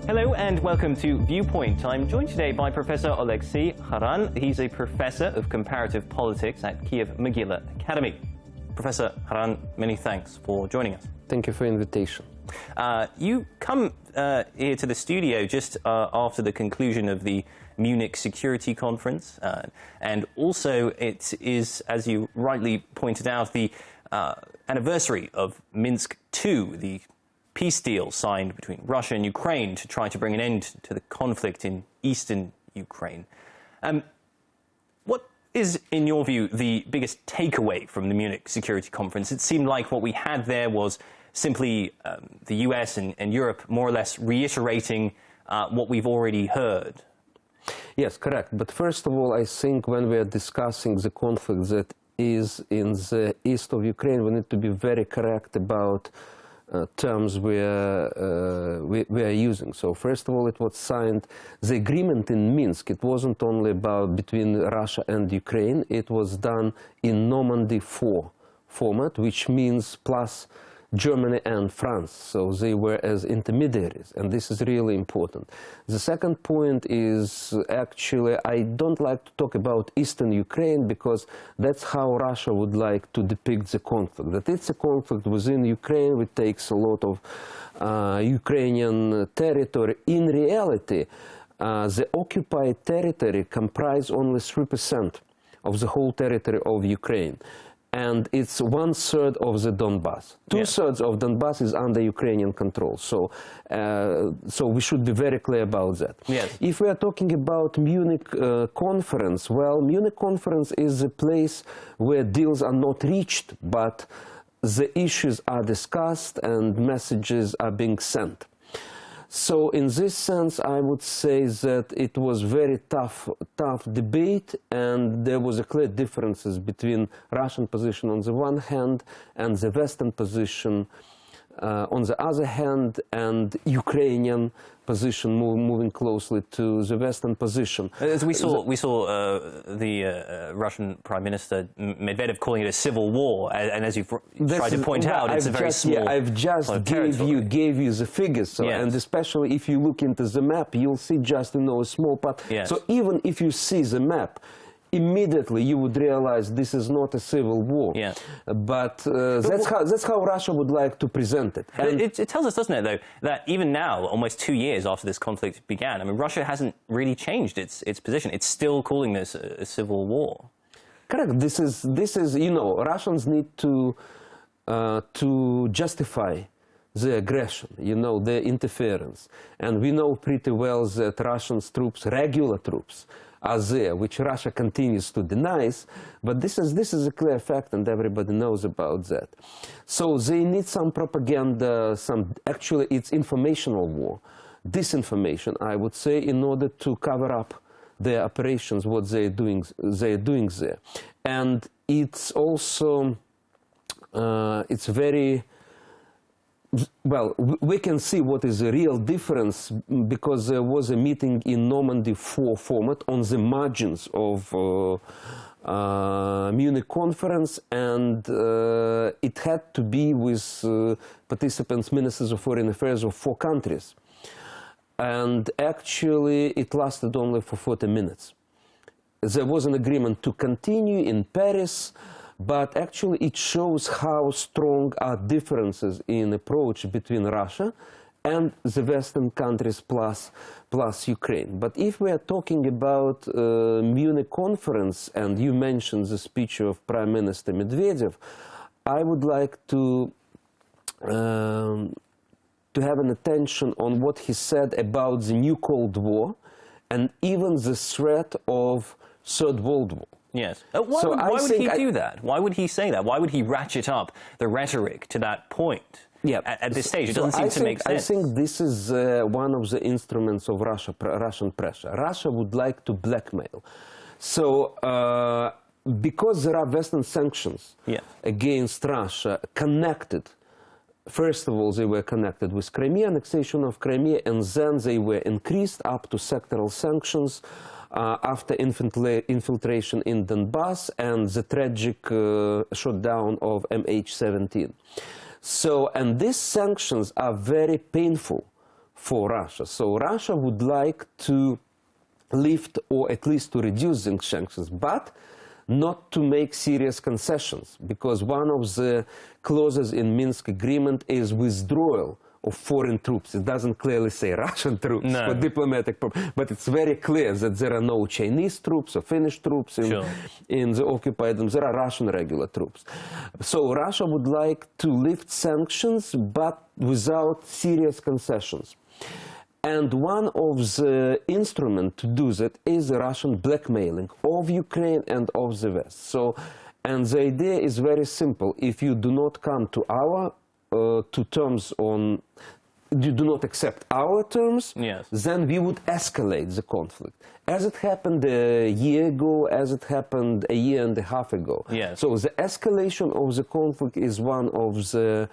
Hello and welcome to Viewpoint. I'm joined today by Professor Oleksiy Haran. He's a professor of comparative politics at Kiev Mogila Academy. Professor Haran, many thanks for joining us. Thank you for the invitation. You come here to the studio just after the conclusion of the Munich Security Conference, and also it is, as you rightly pointed out, the anniversary of Minsk II, the peace deal signed between Russia and Ukraine to try to bring an end to the conflict in eastern Ukraine. What is, in your view, the biggest takeaway from the Munich Security Conference? It seemed like what we had there was simply the US and Europe more or less reiterating what we've already heard. Yes, correct. But first of all, I think when we are discussing the conflict that is in the east of Ukraine, we need to be very correct about terms we are using. So first of all, it was signed, the agreement in Minsk, it wasn't only about between Russia and Ukraine, it was done in Normandy 4 format, which means plus Germany and France, so they were as intermediaries, and this is really important. The second point is, actually, I don't like to talk about Eastern Ukraine because that's how Russia would like to depict the conflict, that it's a conflict within Ukraine which takes a lot of Ukrainian territory. In reality, the occupied territory comprises only 3% of the whole territory of Ukraine. And it's 1/3 of the Donbass. 2/3 of Donbass is under Ukrainian control. So, so we should be very clear about that. Yes. If we are talking about Munich conference, well, Munich conference is a place where deals are not reached, but the issues are discussed and messages are being sent. So in this sense, I would say that it was very tough debate, and there was a clear differences between Russian position on the one hand and the Western position on the other hand, and Ukrainian position moving closely to the Western position. As we saw the Russian Prime Minister Medvedev calling it a civil war, and as you've tried to point out, it's a very small. Yeah, I've just gave you the figures, so, yes. And especially if you look into the map, you'll see just a small part. Yes. So even if you see the map, immediately you would realize this is not a civil war. Yeah. But that's how Russia would like to present it. And it tells us, doesn't it, though, that even now, almost 2 years after this conflict began, I mean, Russia hasn't really changed its position. It's still calling this a civil war. Correct. This is you know, Russians need to justify the aggression, you know, the interference. And we know pretty well that Russian troops, regular troops, are there, which Russia continues to deny, but this is a clear fact, and everybody knows about that. So they need some propaganda, actually it's informational war, disinformation, I would say, in order to cover up their operations, what they're doing there. And it's also, it's very, well, we can see what is the real difference because there was a meeting in Normandy 4 format on the margins of Munich conference, and it had to be with participants, ministers of foreign affairs of 4 countries. And actually it lasted only for 40 minutes. There was an agreement to continue in Paris, but actually it shows how strong are differences in approach between Russia and the Western countries plus Ukraine. But if we are talking about Munich conference, and you mentioned the speech of Prime Minister Medvedev, I would like to have an attention on what he said about the new Cold War and even the threat of Third World War. Yes. Why would he do that? Why would he say that? Why would he ratchet up the rhetoric to that point? Yeah. At this stage, it doesn't seem to make sense. I think this is one of the instruments of Russian pressure. Russia would like to blackmail. So, because there are Western sanctions against Russia connected, first of all, they were connected with Crimea, annexation of Crimea, and then they were increased up to sectoral sanctions after infiltration in Donbass and the tragic shutdown of MH17. So, and these sanctions are very painful for Russia. So Russia would like to lift or at least to reduce the sanctions, but not to make serious concessions, because one of the clauses in Minsk agreement is withdrawal of foreign troops. It doesn't clearly say Russian troops for diplomatic purposes, but it's very clear that there are no Chinese troops or Finnish troops in the occupied zones. There are Russian regular troops. So Russia would like to lift sanctions, but without serious concessions. And one of the instruments to do that is the Russian blackmailing of Ukraine and of the West. So, and the idea is very simple. If you do not come to our to terms on, you do not accept our terms, then we would escalate the conflict. As it happened a year ago, as it happened a year and a half ago. So the escalation of the conflict is one of the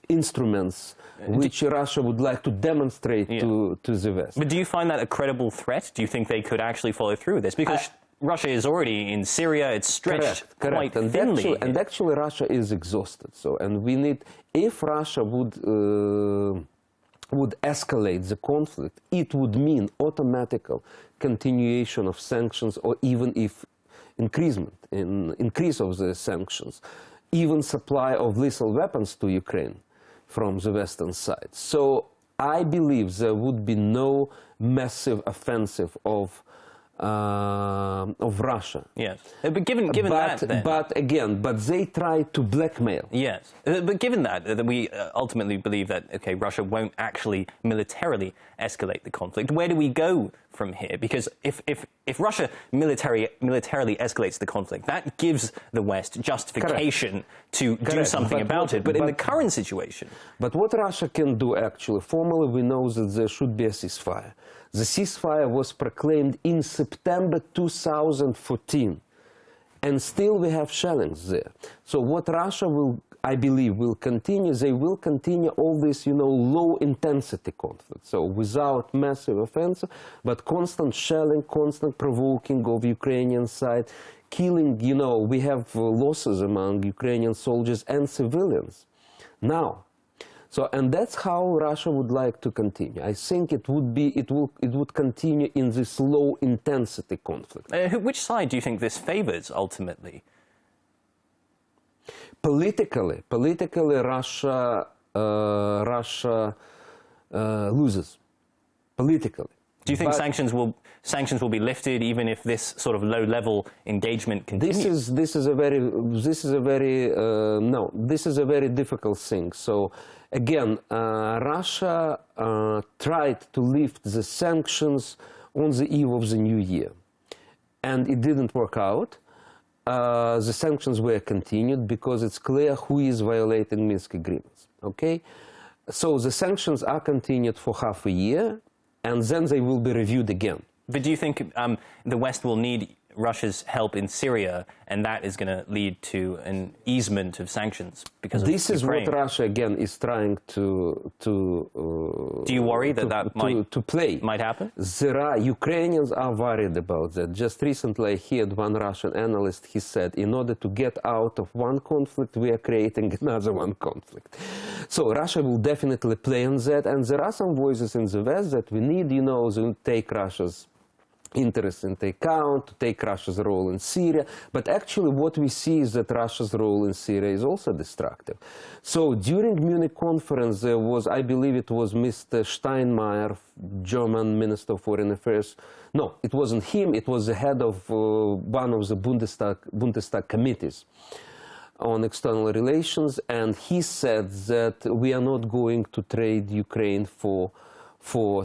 instruments which Russia would like to demonstrate to the West. But do you find that a credible threat? Do you think they could actually follow through with this? Because Russia is already in Syria, it's stretched quite thinly. And actually Russia is exhausted. So, and we need, if Russia would escalate the conflict, it would mean automatical continuation of sanctions, or even if increase of the sanctions, even supply of lethal weapons to Ukraine from the Western side. So I believe there would be no massive offensive of Russia. But given that, then, but they try to blackmail. But given that we ultimately believe that Russia won't actually militarily escalate the conflict, where do we go from here? Because if Russia militarily escalates the conflict, that gives the West justification to do something about it. But in the current situation, but what Russia can do actually, formally we know that there should be a ceasefire. The ceasefire was proclaimed in September 2014, and still we have shellings there. So what Russia will, I believe, will continue, they will continue all this, low-intensity conflict. So without massive offensive, but constant shelling, constant provoking of Ukrainian side, killing, we have losses among Ukrainian soldiers and civilians now. So, and that's how Russia would like to continue. I think it would continue in this low-intensity conflict. Which side do you think this favors ultimately? Politically, Russia loses. Politically. Do you think sanctions will be lifted even if this sort of low-level engagement continues? This is a very difficult thing. So again, Russia tried to lift the sanctions on the eve of the new year, and it didn't work out. The sanctions were continued because it's clear who is violating Minsk agreements. Okay, so the sanctions are continued for half a year, and then they will be reviewed again. But do you think the West will need Russia's help in Syria, and that is going to lead to an easement of sanctions because of this Ukraine? Is what Russia again is trying to do you worry that might happen? Ukrainians are worried about that. Just recently I heard one Russian analyst, he said, in order to get out of one conflict, we are creating another one conflict. So Russia will definitely play on that, and there are some voices in the West that we need, to take Russia's interest into account, to take Russia's role in Syria. But actually what we see is that Russia's role in Syria is also destructive. So during Munich conference there was, I believe it was Mr. Steinmeier, German Minister of Foreign Affairs. No, it wasn't him, it was the head of one of the Bundestag committees on external relations, and he said that we are not going to trade Ukraine for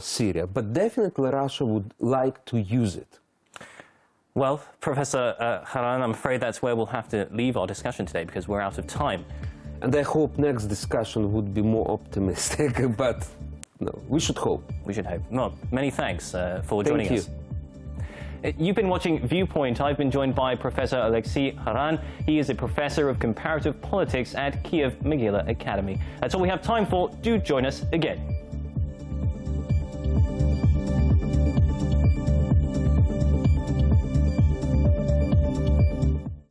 Syria, but definitely Russia would like to use it. Well, Professor Haran, I'm afraid that's where we'll have to leave our discussion today because we're out of time. And I hope next discussion would be more optimistic, but no, we should hope. We should hope. Well, many thanks for joining us. You've been watching Viewpoint. I've been joined by Professor Oleksiy Haran. He is a professor of comparative politics at Kiev Mogila Academy. That's all we have time for. Do join us again.